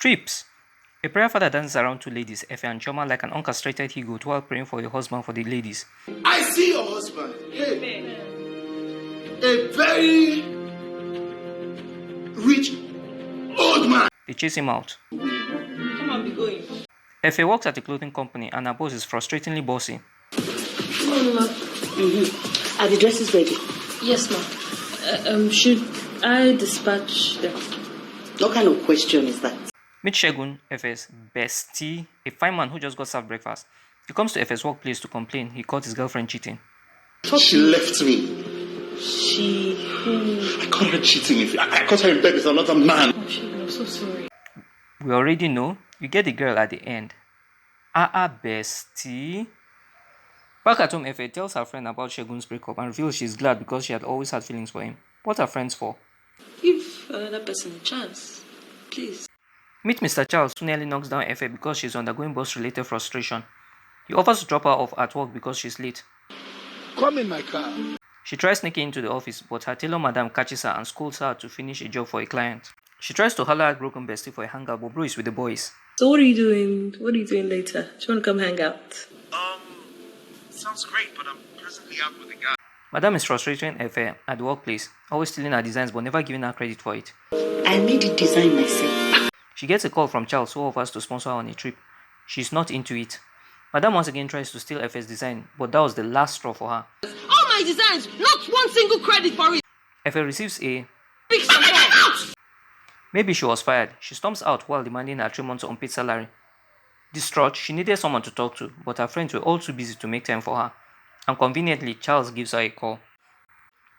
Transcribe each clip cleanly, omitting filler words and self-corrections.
Trips. A prayer father dances around two ladies, Efe and Choma, like an uncastrated he-goat while praying for a husband for the ladies. I see your husband. Hey, a very rich old man. They chase him out. Come on, be going. Efe works at a clothing company and her boss is frustratingly bossy. Come on, ma. Are the dresses ready? Yes, ma. Should I dispatch them? What kind of question is that? Meet Shegun, Efe's bestie, a fine man who just got served breakfast. He comes to Efe's workplace to complain he caught his girlfriend cheating. She left me. I caught her cheating. I caught her in bed with another man. Oh, Shegun, I'm so sorry. We already know. You get the girl at the end. Bestie. Back at home, Efe tells her friend about Shegun's breakup and reveals she's glad because she had always had feelings for him. What are friends for? Give another person a chance, please. Meet Mr. Charles, who nearly knocks down Efe because she's undergoing boss-related frustration. He offers to drop her off at work because she's late. Come in my car. She tries sneaking into the office, but her tailor madam catches her and scolds her to finish a job for a client. She tries to holler at broken bestie for a hangout, but bro is with the boys. So what are you doing? What are you doing later? Do you want to come hang out? Sounds great, but I'm presently out with a guy. Madam is frustrating Efe at the workplace, always stealing her designs but never giving her credit for it. I made the design myself. She gets a call from Charles, who offers to sponsor her on a trip. She's not into it. Madam once again tries to steal Efe's design, but that was the last straw for her. All my designs, not one single credit for it. Efe receives a Big out! maybe she was fired. She storms out while demanding her 3 months unpaid salary. Distraught, she needed someone to talk to, but her friends were all too busy to make time for her. And conveniently, Charles gives her a call.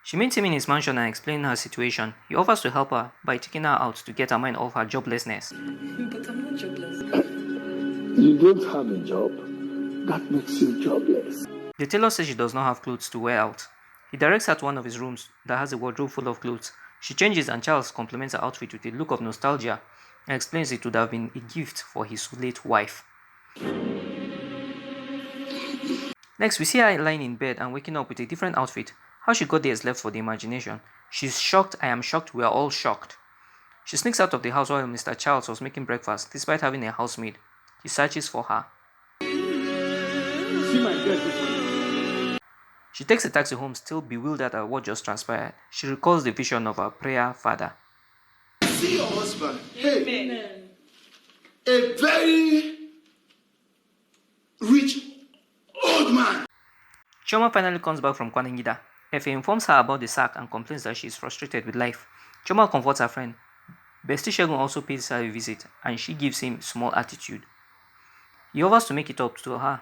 She meets him in his mansion and explains her situation. He offers to help her by taking her out to get her mind off her joblessness. But I'm not jobless. You don't have a job. That makes you jobless. The tailor says she does not have clothes to wear out. He directs her to one of his rooms that has a wardrobe full of clothes. She changes and Charles compliments her outfit with a look of nostalgia and explains it would have been a gift for his late wife. Next, we see her lying in bed and waking up with a different outfit. How she got there is left for the imagination. She's shocked, I am shocked, we are all shocked. She sneaks out of the house while Mr. Charles was making breakfast, despite having a housemaid. He searches for her. See my girl. She takes a taxi home, still bewildered at what just transpired. She recalls the vision of her prayer father. I see your husband. Hey, a very rich old man. Chioma finally comes back from Kwaningida. Efe informs her about the sack and complains that she is frustrated with life. Chioma comforts her friend. Bestie Shegun also pays her a visit and she gives him small attitude. He offers to make it up to her.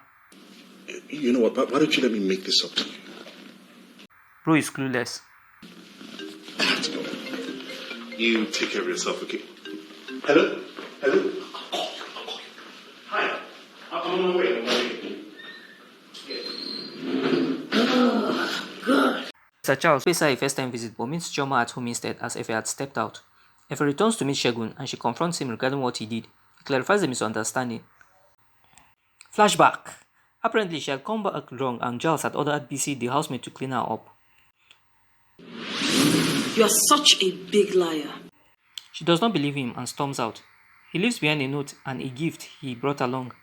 You know what? Why don't you let me make this up to you? Bro is clueless. I have to go. You take care of yourself, okay? Hello? Hello? I'll call you. Hi. I'm on my way. Mr. Charles pays her a first-time visit but meets Chioma at home instead as Efe had stepped out. Efe returns to meet Shegun and she confronts him regarding what he did. He clarifies the misunderstanding. Flashback. Apparently she had come back wrong and Giles had ordered BC the housemaid to clean her up. You are such a big liar. She does not believe him and storms out. He leaves behind a note and a gift he brought along.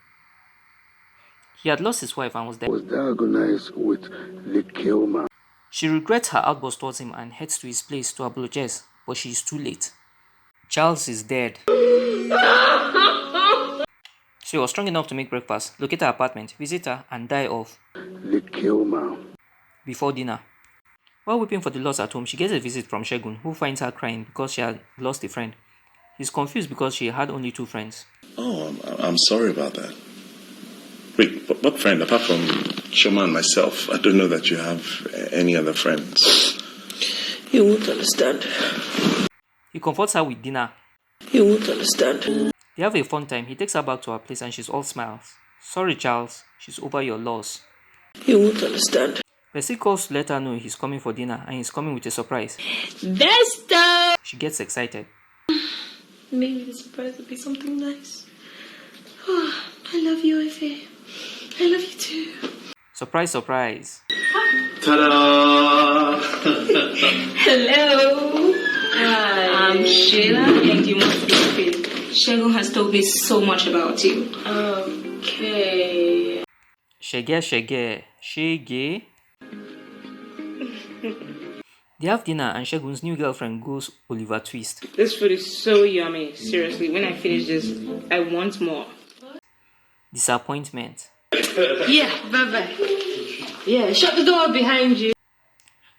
He had lost his wife and was dead. Was diagnosed with leukemia. She regrets her outburst towards him and heads to his place to apologize, but she is too late. Charles is dead. She was strong enough to make breakfast, locate her apartment, visit her, and die of Leukemia. before dinner. While weeping for the loss at home, she gets a visit from Shegun, who finds her crying because she had lost a friend. He's confused because she had only 2 friends. Oh, I'm sorry about that. Wait, what friend? Apart from Shoma and myself, I don't know that you have any other friends. You won't understand. He comforts her with dinner. You won't understand. They have a fun time. He takes her back to her place and she's all smiles. Sorry, Charles. She's over your loss. You won't understand. Bessie calls to let her know he's coming for dinner and he's coming with a surprise. Besta! She gets excited. Maybe the surprise would be something nice. Oh, I love you, Efe. I love you too. Surprise, surprise. Ta-da! Hello. Hi. I'm Sheila and you must be Faith. Shegun has told me so much about you. Okay. Shege. They have dinner and Shegun's new girlfriend goes Oliver Twist. This food is so yummy. Seriously, when I finish this, I want more. Disappointment. Yeah, bye-bye. Yeah, shut the door behind you.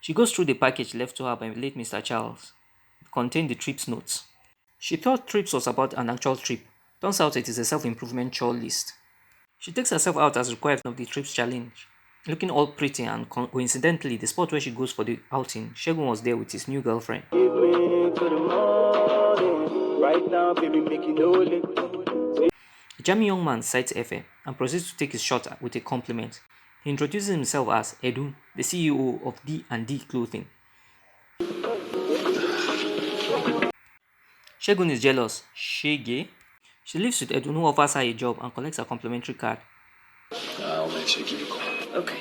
She goes through the package left to her by late Mr. Charles. It contained the trip's notes. She thought trips was about an actual trip. Turns out it is a self-improvement chore list. She takes herself out as required of the trip's challenge. Looking all pretty and coincidentally, the spot where she goes for the outing, Shegun was there with his new girlfriend. A charming young man sights Efe and proceeds to take his shot with a compliment. He introduces himself as Edun, the CEO of D&D Clothing. Shegun is jealous. Shege. She lives with Edun, who offers her a job and collects a complimentary card. I'll make sure give you a call. Okay.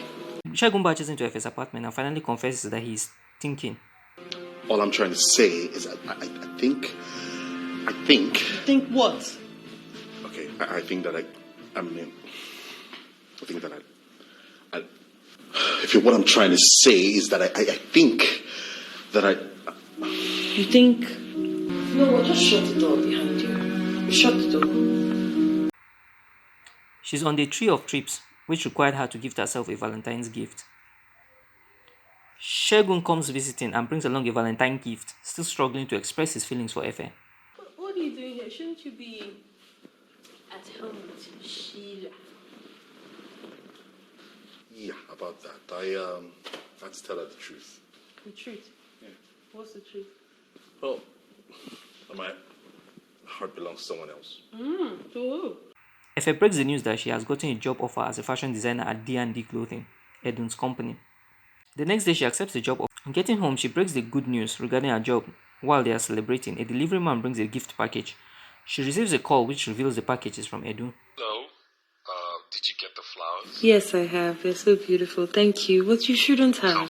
Shegun barges into Efe's apartment and finally confesses that he is thinking. All I'm trying to say is I think. Think what? Okay, I think that I what I'm trying to say is that I think that I. You think? No, what? Just shut the door behind you. Shut the door. She's on the tree of trips, which required her to gift herself a Valentine's gift. Shegun comes visiting and brings along a Valentine gift, still struggling to express his feelings for Efe. What are you doing here? Shouldn't you be at home with Sheila? Yeah, about that. I had to tell her the truth. The truth? Yeah. What's the truth? Well, my heart belongs to someone else. To who? Efe breaks the news that she has gotten a job offer as a fashion designer at D&D Clothing, Edun's company. The next day she accepts the job offer. On getting home, she breaks the good news regarding her job. While they are celebrating, a delivery man brings a gift package. She receives a call which reveals the package is from Edun. Hello. Did you get the flowers? Yes, I have. They're so beautiful. Thank you. What you shouldn't have.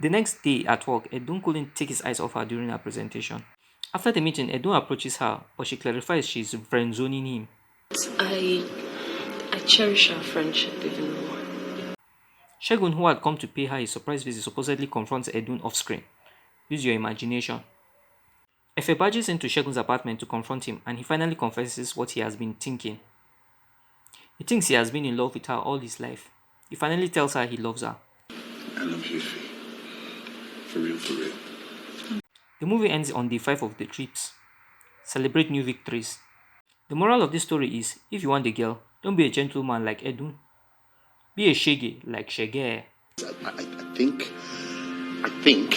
The next day at work, Edun couldn't take his eyes off her during her presentation. After the meeting, Edun approaches her, but she clarifies she's friend-zoning him. I cherish our friendship even more. Shegun, who had come to pay her a surprise visit, supposedly confronts Edun off-screen. Use your imagination. Efe barges into Shegun's apartment to confront him, and he finally confesses what he has been thinking. He thinks he has been in love with her all his life. He finally tells her he loves her. I love you, Ife. For real, for real. The movie ends on day 5 of the trips. Celebrate new victories. The moral of this story is, if you want a girl, don't be a gentleman like Edun. Be a shege like Shege. I think